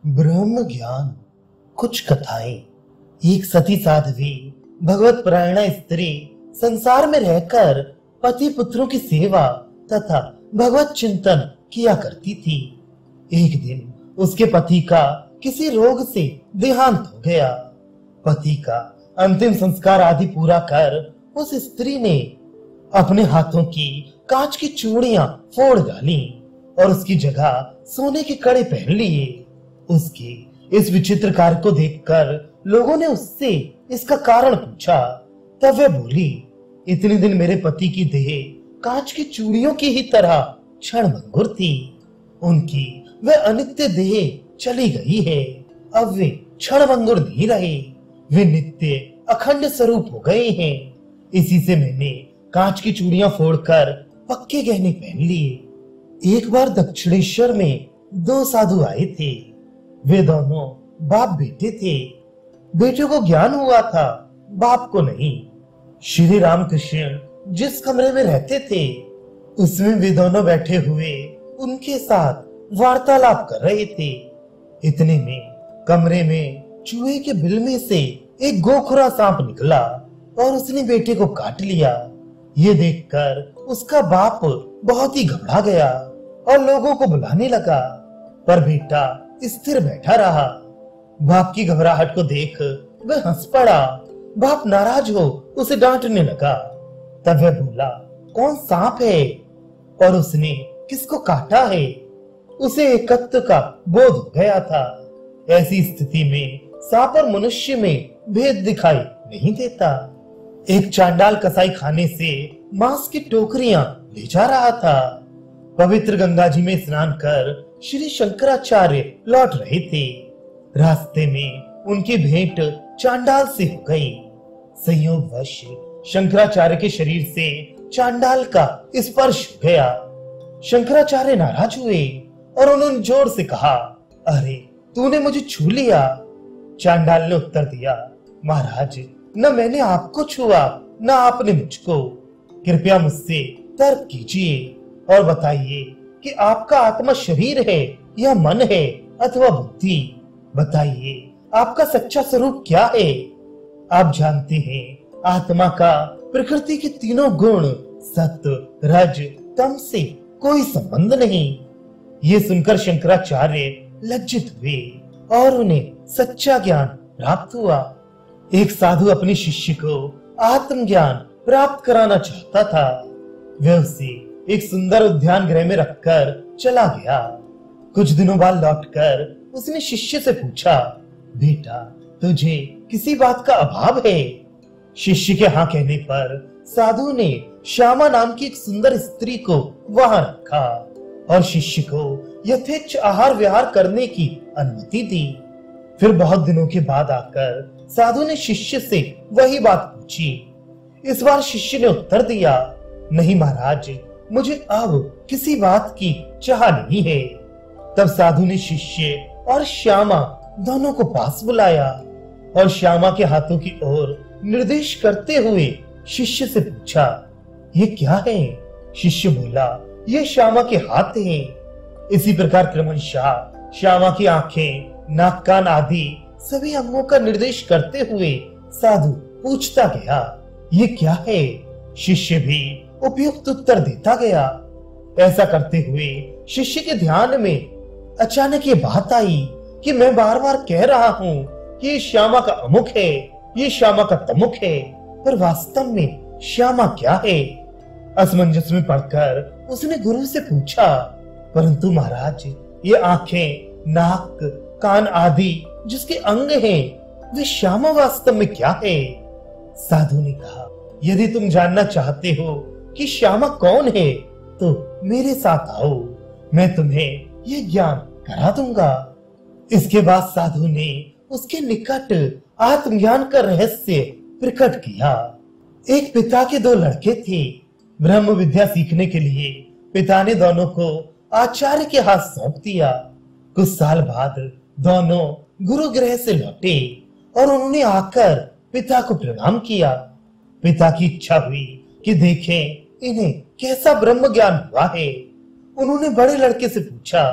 ब्रह्म ज्ञान। कुछ कथाएं। एक सती साध्वी भगवत परायणा स्त्री संसार में रहकर पति पुत्रों की सेवा तथा भगवत चिंतन किया करती थी। एक दिन उसके पति का किसी रोग से देहांत हो गया। पति का अंतिम संस्कार आदि पूरा कर उस स्त्री ने अपने हाथों की कांच की चूड़ियां फोड़ डाली और उसकी जगह सोने के कड़े पहन लिए। उसके इस विचित्र कार्य को देखकर लोगों ने उससे इसका कारण पूछा। तब वह बोली, इतने दिन मेरे पति की देह कांच की चूड़ियों की ही तरह क्षणभंगुर थी। उनकी वह अनित्य देह चली गई है। अब वे क्षणभंगुर नहीं रहे, वे नित्य अखंड स्वरूप हो गए हैं। इसी से मैंने कांच की चूड़ियां फोड़कर पक्के गहने पहन लिए। एक बार दक्षिणेश्वर में दो साधु आए थे। वे दोनों बाप बेटे थे। बेटे को ज्ञान हुआ था, बाप को नहीं। श्री रामकृष्ण जिस कमरे में रहते थे उसमें वे दोनों बैठे हुए उनके साथ वार्तालाप कर रहे थे। इतने में कमरे में चूहे के बिल में से एक गोखरा सांप निकला और उसने बेटे को काट लिया। ये देखकर उसका बाप बहुत ही घबरा गया और लोगों को बुलाने लगा, पर बेटा स्थिर बैठा रहा। बाप की घबराहट को देख वह हंस पड़ा। बाप नाराज हो उसे डांटने लगा। तब वह बोला, कौन सांप है और उसने किसको काटा है? उसे एकत्व का बोध हो गया था। ऐसी स्थिति में सांप और मनुष्य में भेद दिखाई नहीं देता। एक चांडाल कसाई खाने से मांस की टोकरियां ले जा रहा था। पवित्र गंगा जी में स्नान कर श्री शंकराचार्य लौट रहे थे। रास्ते में उनकी भेंट चांडाल से हो गई। संयोगवश शंकराचार्य के शरीर से चांडाल का स्पर्श हो गया। शंकराचार्य नाराज हुए और उन्होंने जोर से कहा, अरे तूने मुझे छू लिया। चांडाल ने उत्तर दिया, महाराज न मैंने आपको छुआ न आपने मुझको। कृपया मुझसे तर्क कीजिए और बताइए कि आपका आत्मा शरीर है या मन है अथवा बुद्धि। बताइए आपका सच्चा स्वरूप क्या है? आप जानते हैं आत्मा का प्रकृति के तीनों गुण सत्व रज तम से कोई संबंध नहीं। ये सुनकर शंकराचार्य लज्जित हुए और उन्हें सच्चा ज्ञान प्राप्त हुआ। एक साधु अपने शिष्य को आत्मज्ञान प्राप्त कराना चाहता था। वह उसे एक सुंदर उद्यान गृह में रखकर चला गया। कुछ दिनों बाद लौटकर उसने शिष्य से पूछा, बेटा तुझे किसी बात का अभाव है? शिष्य के हाँ कहने पर साधु ने श्यामा नाम की एक सुंदर स्त्री को वहां रखा और शिष्य को यथेच्छ आहार विहार करने की अनुमति दी। फिर बहुत दिनों के बाद आकर साधु ने शिष्य से वही बात पूछी। इस बार शिष्य ने उत्तर दिया, नहीं महाराज, मुझे अब किसी बात की चाह नहीं है। तब साधु ने शिष्य और श्यामा दोनों को पास बुलाया और श्यामा के हाथों की ओर निर्देश करते हुए शिष्य से पूछा, ये क्या है? शिष्य बोला, ये श्यामा के हाथ हैं। इसी प्रकार क्रमशः श्यामा की आंखें, नाक, कान आदि सभी अंगों का निर्देश करते हुए साधु पूछता गया, ये क्या है? शिष्य भी उपयुक्त उत्तर देता गया। ऐसा करते हुए शिष्य के ध्यान में अचानक ये बात आई कि मैं बार बार कह रहा हूँ कि ये श्यामा का अमुक है, ये श्यामा का तमुक है, पर वास्तव में श्यामा क्या है? असमंजस में पड़कर उसने गुरु से पूछा, परंतु महाराज ये आंखें, नाक, कान आदि जिसके अंग हैं, वे श्यामा वास्तव में क्या है? साधु ने कहा, यदि तुम जानना चाहते हो कि श्यामा कौन है तो मेरे साथ आओ, मैं तुम्हें ये ज्ञान करा दूंगा। इसके बाद साधु ने उसके निकट आत्मज्ञान का रहस्य प्रकट किया। एक पिता के दो लड़के थे। ब्रह्म विद्या सीखने के लिए पिता ने दोनों को आचार्य के हाथ सौंप दिया। कुछ साल बाद दोनों गुरु गृह से लौटे और उन्होंने आकर पिता को प्रणाम किया। पिता की इच्छा हुई कि देखें इन्हें कैसा ब्रह्म ज्ञान हुआ है। उन्होंने बड़े लड़के से पूछा,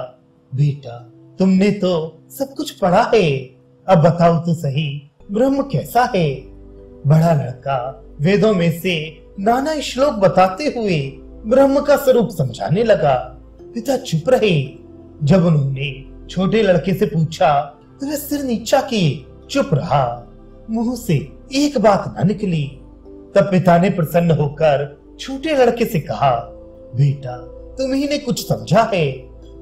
बेटा तुमने तो सब कुछ पढ़ा है। अब बताओ तो सही, ब्रह्म कैसा है? बड़ा लड़का वेदों में से नाना श्लोक बताते हुए ब्रह्म का स्वरूप समझाने लगा। पिता चुप रहे। जब उन्होंने छोटे लड़के से पूछा तो वह सिर नीचा किए चुप रहा। मुंह से एक बात न निकली। तब पिता ने प्रसन्न होकर छोटे लड़के से कहा, बेटा तुम्ही ने कुछ समझा है?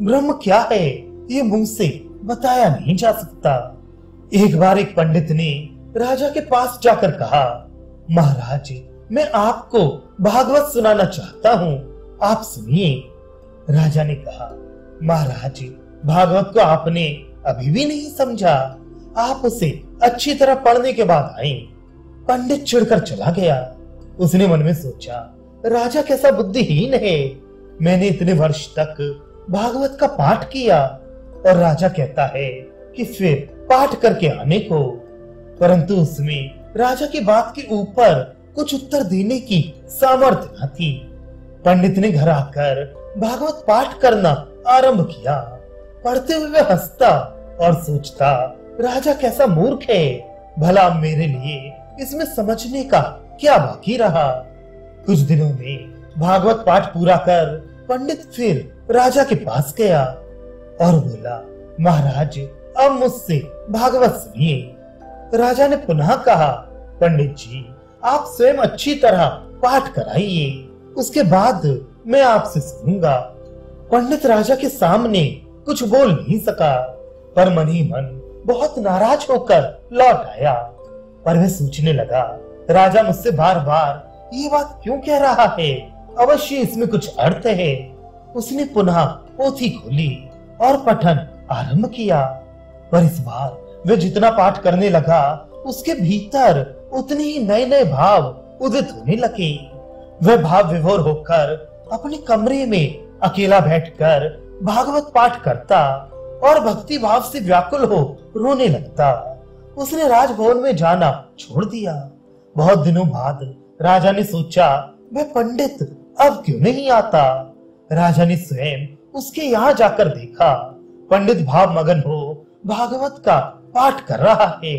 ब्रह्म क्या है ये मुंह से बताया नहीं जा सकता। एक बार एक पंडित ने राजा के पास जाकर कहा, महाराज मैं आपको भागवत सुनाना चाहता हूँ, आप सुनिए। राजा ने कहा, महाराज भागवत को आपने अभी भी नहीं समझा, आप उसे अच्छी तरह पढ़ने के बाद आए। पंडित चिढ़कर चला गया। उसने मन में सोचा, राजा कैसा बुद्धिहीन है। मैंने इतने वर्ष तक भागवत का पाठ किया और राजा कहता है कि फिर पाठ करके आने को, परंतु उसमें राजा की बात के ऊपर कुछ उत्तर देने की सामर्थ्य न थी। पंडित ने घर आकर भागवत पाठ करना आरंभ किया। पढ़ते हुए वह हंसता और सोचता, राजा कैसा मूर्ख है, भला मेरे लिए इसमें समझने का क्या बाकी रहा। कुछ दिनों में भागवत पाठ पूरा कर पंडित फिर राजा के पास गया और बोला, महाराज अब मुझसे भागवत सुनिए। राजा ने पुनः कहा, पंडित जी आप स्वयं अच्छी तरह पाठ कराइए, उसके बाद मैं आपसे सुनूंगा। पंडित राजा के सामने कुछ बोल नहीं सका, पर मन ही मन बहुत नाराज होकर लौट आया। पर वह सोचने लगा, राजा मुझसे बार बार ये बात क्यों कह रहा है, अवश्य इसमें कुछ अर्थ है। उसने पुनः पोथी खोली और पठन आरंभ किया, पर इस बार वह जितना पाठ करने लगा उसके भीतर उतने ही नए नए भाव उदित होने लगे। वह भाव विभोर होकर अपने कमरे में अकेला बैठकर भागवत पाठ करता और भक्ति भाव से व्याकुल हो रोने लगता। उसने राजभवन में जाना छोड़ दिया। बहुत दिनों बाद राजा ने सोचा, वह पंडित अब क्यों नहीं आता। राजा ने स्वयं उसके यहाँ जाकर देखा। पंडित भाव मगन हो भागवत का पाठ कर रहा है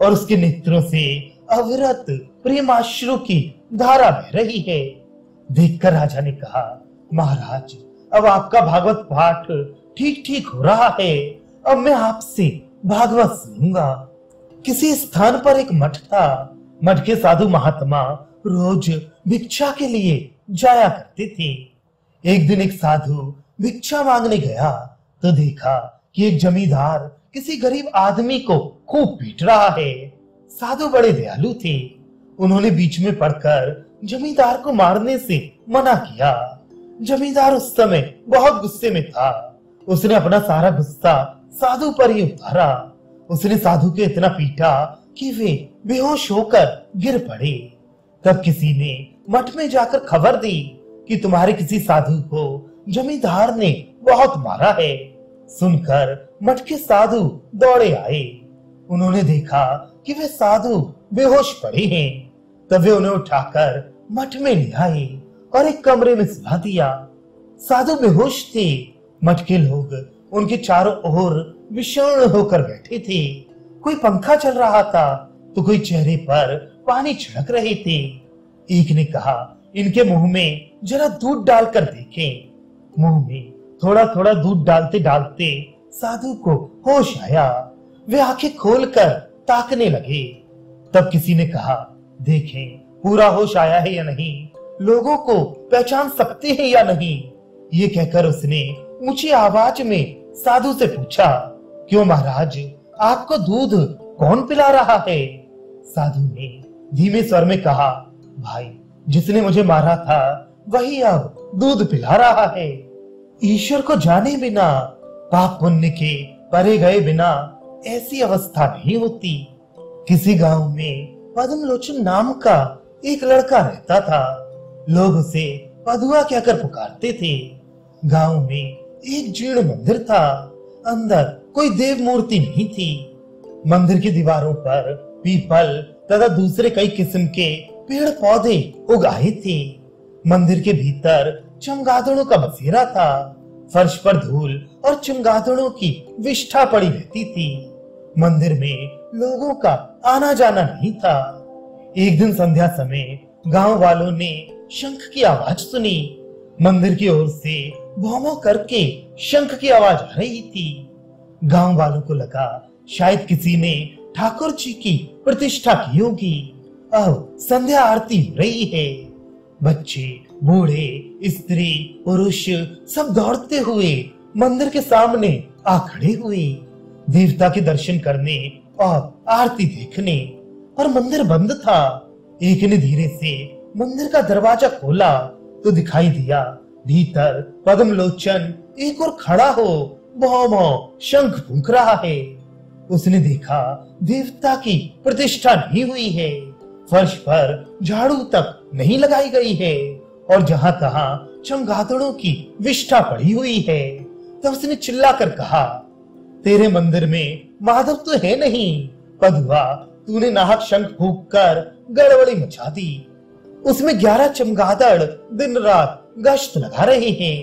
और उसके नेत्रों से अविरत प्रेमाश्रु की धारा बह रही है। देखकर राजा ने कहा, महाराज अब आपका भागवत पाठ ठीक ठीक हो रहा है, अब मैं आपसे भागवत सुनूंगा। किसी स्थान पर एक मठ था। मठ के साधु महात्मा रोज भिक्षा के लिए जाया करते थे। एक दिन एक साधु भिक्षा मांगने गया तो देखा कि एक जमींदार किसी गरीब आदमी को खूब पीट रहा है। साधु बड़े दयालु थे। उन्होंने बीच में पड़कर जमींदार को मारने से मना किया। जमींदार उस समय बहुत गुस्से में था। उसने अपना सारा गुस्सा साधु पर ही उतारा। उसने साधु को इतना पीटा कि वे बेहोश होकर गिर पड़े। तब किसी ने मठ में जाकर खबर दी कि तुम्हारे किसी साधु को जमींदार ने बहुत मारा है। सुनकर मठ के साधु दौड़े आए। उन्होंने देखा कि वे साधु बेहोश पड़े हैं। तब वे उन्हें उठाकर मठ में ले आए और एक कमरे में सुला दिया। साधु बेहोश थे। मठ के लोग उनके चारों ओर विषण होकर बैठे थे। कोई पंखा चल रहा था तो कोई चेहरे पर पानी छिड़क रहे थे। एक ने कहा, इनके मुंह में जरा दूध डालकर देखें। मुंह में थोड़ा थोड़ा दूध डालते डालते साधु को होश आया। वे आंखें खोलकर ताकने लगे। तब किसी ने कहा, देखें पूरा होश आया है या नहीं, लोगों को पहचान सकते हैं या नहीं। ये कहकर उसने ऊंची आवाज में साधु से पूछा, क्यों महाराज आपको दूध कौन पिला रहा है? साधु ने धीमे स्वर में कहा, भाई जिसने मुझे मारा था वही अब दूध पिला रहा है। ईश्वर को जाने बिना, पाप पुण्य के परे गए बिना ऐसी अवस्था नहीं होती। किसी गांव में पद्मलोचन नाम का एक लड़का रहता था। लोग उसे पदुआ कहकर पुकारते थे। गांव में एक जीर्ण मंदिर था। अंदर कोई देव मूर्ति नहीं थी। मंदिर की दीवारों पर पीपल तथा दूसरे कई किस्म के पेड़ पौधे उगाए थे। मंदिर के भीतर चमगादड़ों का बसेरा था। फर्श पर धूल और चमगादड़ों की विष्ठा पड़ी रहती थी। मंदिर में लोगों का आना जाना नहीं था। एक दिन संध्या समय गांव वालों ने शंख की आवाज सुनी। मंदिर की ओर से भौं भौं करके शंख की आवाज आ रही थी। गांव वालों को लगा शायद किसी ने ठाकुर जी की प्रतिष्ठा की होगी। अब संध्या आरती हो रही है। बच्चे, बूढ़े, स्त्री, पुरुष सब दौड़ते हुए मंदिर के सामने आ खड़े हुए, देवता के दर्शन करने और आरती देखने। और मंदिर बंद था। एक ने धीरे से मंदिर का दरवाजा खोला तो दिखाई दिया भीतर पद्मलोचन एक और खड़ा हो भौं भौं शंख फूंक रहा है। उसने देखा देवता की प्रतिष्ठा नहीं हुई है, फर्श पर झाड़ू तक नहीं लगाई गई है और जहां तहां चमगादड़ों की विष्ठा पड़ी हुई है। तब उसने चिल्लाकर कहा, तेरे मंदिर में माधव तो है नहीं, पदुआ तूने नाहक शंख फूंक कर गड़बड़ी मचा दी। उसमें 11 चमगादड़ दिन रात गश्त लगा रहे हैं।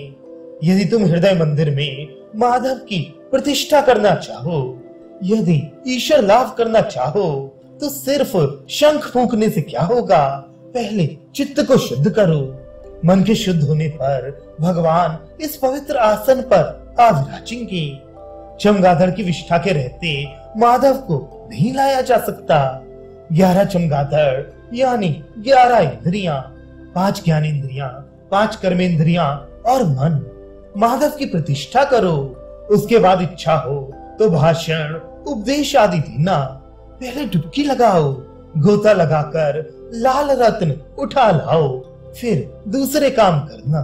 यदि तुम हृदय मंदिर में माधव की प्रतिष्ठा करना चाहो, यदि ईश्वर लाभ करना चाहो, तो सिर्फ शंख फूंकने से क्या होगा। पहले चित्त को शुद्ध करो। मन के शुद्ध होने पर भगवान इस पवित्र आसन पर आ विराजेंगे। चमगादड़ की विष्ठा के रहते माधव को नहीं लाया जा सकता। 11 चमगादड़ यानी 11 इंद्रियां, 5 ज्ञानेंद्रियां, 5 कर्मेंद्रियां और मन। माधव की प्रतिष्ठा करो, उसके बाद इच्छा हो तो भाषण, उपदेश आदि देना। पहले डुबकी लगाओ, गोता लगाकर लाल रत्न उठा लाओ, फिर दूसरे काम करना।